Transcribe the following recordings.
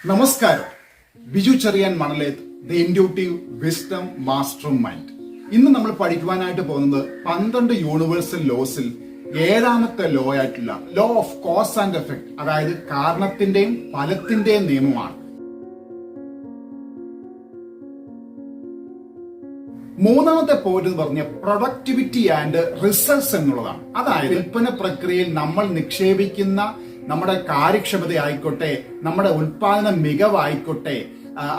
നമസ്കാരം. Biju Cheriyan Manalethu, the intuitive wisdom master mind. ഇന്ന് നമ്മൾ പഠിക്കുവാനായിട്ട് പോകുന്നത് 12 യൂണിവേഴ്സൽ ലോസിൽ ഏഴാമത്തെ ലോ ആയിട്ടുള്ള law of cause and effect, അതായത് കാരണത്തിന്റെയും ഫലത്തിന്റെയും നിയമമാണ്. മൂന്നാമത്തെ പോയിന്റ് എന്ന് പറഞ്ഞ പ്രൊഡക്ടിവിറ്റി ആൻഡ് റിസൾട്ട്സ് എന്നുള്ളതാണ്. അതായത് വിൽപ്പന പ്രക്രിയയിൽ നമ്മൾ നിക്ഷേപിക്കുന്ന നമ്മുടെ കാര്യക്ഷമത ആയിക്കോട്ടെ, നമ്മുടെ ഉൽപാദന മികവായിക്കോട്ടെ,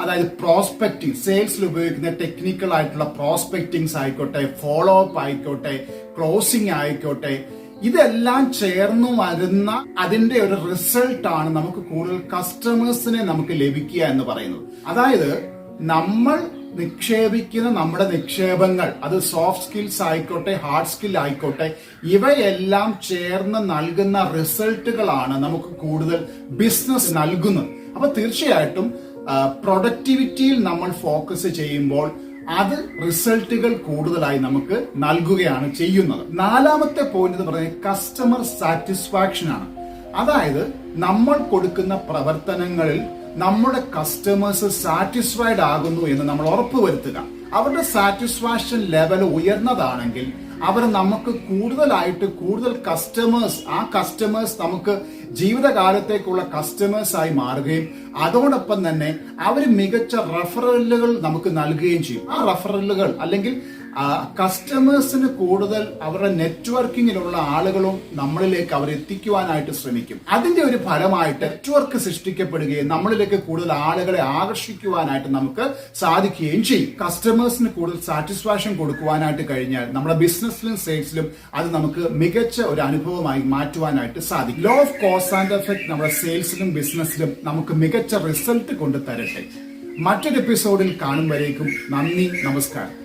അതായത് പ്രോസ്പെക്ടിങ്, സെയിൽസിൽ ഉപയോഗിക്കുന്ന ടെക്നിക്കൽ ആയിട്ടുള്ള പ്രോസ്പെക്ടിങ്സ് ആയിക്കോട്ടെ, ഫോളോ അപ്പ് ആയിക്കോട്ടെ, ക്ലോസിംഗ് ആയിക്കോട്ടെ, ഇതെല്ലാം ചേർന്ന് വരുന്ന അതിന്റെ ഒരു റിസൾട്ടാണ് നമുക്ക് കൂടുതൽ കസ്റ്റമേഴ്സിനെ നമുക്ക് ലഭിക്കുക എന്ന് പറയുന്നത്. അതായത് നമ്മൾ നിക്ഷേപിക്കുന്ന നമ്മുടെ നിക്ഷേപങ്ങൾ, അത് സോഫ്റ്റ് സ്കിൽസ് ആയിക്കോട്ടെ, ഹാർഡ് സ്കിൽ ആയിക്കോട്ടെ, ഇവയെല്ലാം ചേർന്ന് നൽകുന്ന റിസൾട്ടുകളാണ് നമുക്ക് കൂടുതൽ ബിസിനസ് നൽകുന്നത്. അപ്പൊ തീർച്ചയായിട്ടും പ്രൊഡക്ടിവിറ്റിയിൽ നമ്മൾ ഫോക്കസ് ചെയ്യുമ്പോൾ അത് റിസൾട്ടുകൾ കൂടുതലായി നമുക്ക് നൽകുകയാണ് ചെയ്യുന്നത്. നാലാമത്തെ പോയിന്റ് എന്ന് പറയുന്നത് കസ്റ്റമർ സാറ്റിസ്ഫാക്ഷൻ ആണ്. അതായത് നമ്മൾ കൊടുക്കുന്ന പ്രവർത്തനങ്ങളിൽ നമ്മുടെ കസ്റ്റമേഴ്സ് സാറ്റിസ്ഫൈഡ് ആകുന്നു എന്ന് നമ്മൾ ഉറപ്പുവരുത്തുക. അവരുടെ സാറ്റിസ്ഫാക്ഷൻ ലെവൽ ഉയർന്നതാണെങ്കിൽ അവർ നമുക്ക് കൂടുതൽ കസ്റ്റമേഴ്സ്, ആ കസ്റ്റമേഴ്സ് നമുക്ക് ജീവിതകാലത്തേക്കുള്ള കസ്റ്റമേഴ്സ് ആയി മാറുകയും അതോടൊപ്പം തന്നെ അവർ മികച്ച റെഫറലുകൾ നമുക്ക് നൽകുകയും ചെയ്യും. ആ റെഫറലുകൾ അല്ലെങ്കിൽ കസ്റ്റമേഴ്സിന് കൂടുതൽ അവരുടെ നെറ്റ്വർക്കിങ്ങിലുള്ള ആളുകളും നമ്മളിലേക്ക് അവർ എത്തിക്കുവാനായിട്ട് ശ്രമിക്കും. അതിന്റെ ഒരു ഫലമായിട്ട് നെറ്റ്വർക്ക് സൃഷ്ടിക്കപ്പെടുകയും നമ്മളിലേക്ക് കൂടുതൽ ആളുകളെ ആകർഷിക്കുവാനായിട്ട് നമുക്ക് സാധിക്കുകയും ചെയ്യും. കസ്റ്റമേഴ്സിന് കൂടുതൽ സാറ്റിസ്ഫാക്ഷൻ കൊടുക്കുവാനായിട്ട് കഴിഞ്ഞാൽ നമ്മുടെ ബിസിനസ്സിലും സെയിൽസിലും അത് നമുക്ക് മികച്ച ഒരു അനുഭവമായി മാറ്റുവാനായിട്ട് സാധിക്കും. Law of cause and effect നമ്മുടെ സെയിൽസിലും ബിസിനസ്സിലും നമുക്ക് മികച്ച റിസൾട്ട് കൊണ്ട് തരട്ടെ. മറ്റൊരു എപ്പിസോഡിൽ കാണും വരേക്കും നന്ദി, നമസ്കാരം.